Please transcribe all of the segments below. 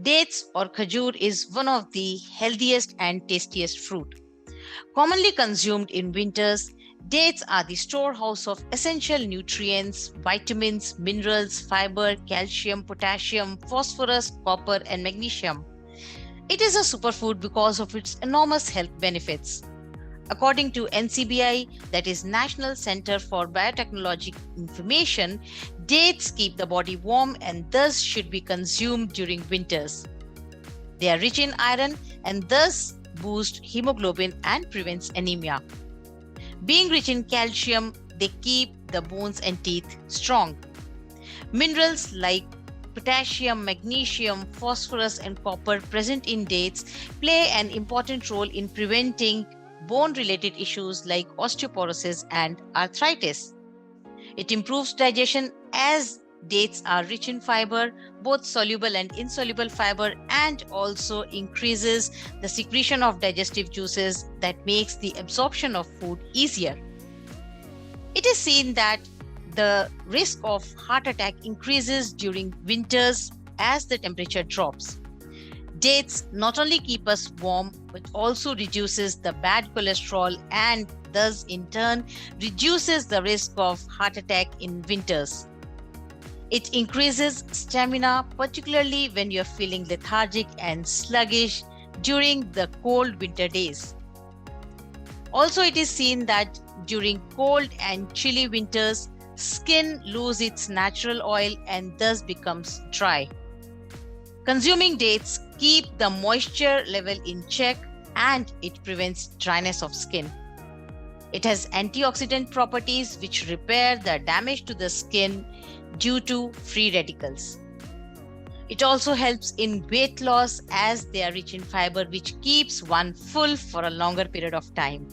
Dates or khajur is one of the healthiest and tastiest fruit. Commonly consumed in winters, dates are the storehouse of essential nutrients, vitamins, minerals, fiber, calcium, potassium, phosphorus, copper, and magnesium. It is a superfood because of its enormous health benefits. According to NCBI, that is National Center for Biotechnology Information, dates keep the body warm and thus should be consumed during winters. They are rich in iron and thus boost hemoglobin and prevents anemia. Being rich in calcium, they keep the bones and teeth strong. Minerals like potassium, magnesium, phosphorus, and copper present in dates play an important role in preventing bone-related issues like osteoporosis and arthritis. It improves digestion as dates are rich in fiber, both soluble and insoluble fiber, and also increases the secretion of digestive juices that makes the absorption of food easier. It is seen that the risk of heart attack increases during winters as the temperature drops. Dates not only keep us warm, but also reduces the bad cholesterol and thus in turn reduces the risk of heart attack in winters. It increases stamina, particularly when you're feeling lethargic and sluggish during the cold winter days. Also, it is seen that during cold and chilly winters, skin loses its natural oil and thus becomes dry. Consuming dates keep the moisture level in check and it prevents dryness of skin. It has antioxidant properties which repair the damage to the skin due to free radicals. It also helps in weight loss as they are rich in fiber, which keeps one full for a longer period of time.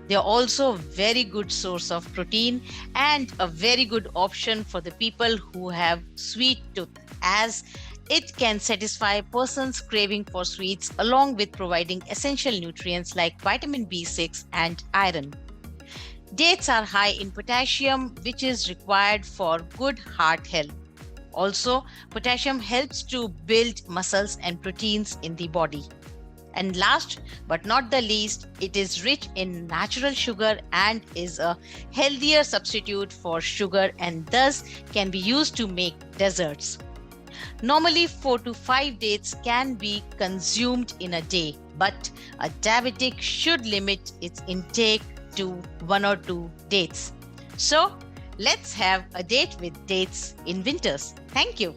They are also a very good source of protein and a very good option for the people who have sweet tooth, as it can satisfy a person's craving for sweets along with providing essential nutrients like vitamin B6 and iron. Dates are high in potassium, which is required for good heart health. Also, potassium helps to build muscles and proteins in the body. And last but not the least, it is rich in natural sugar and is a healthier substitute for sugar and thus can be used to make desserts. Normally, 4 to 5 dates can be consumed in a day, but a diabetic should limit its intake to 1 or 2 dates. So, let's have a date with dates in winters. Thank you.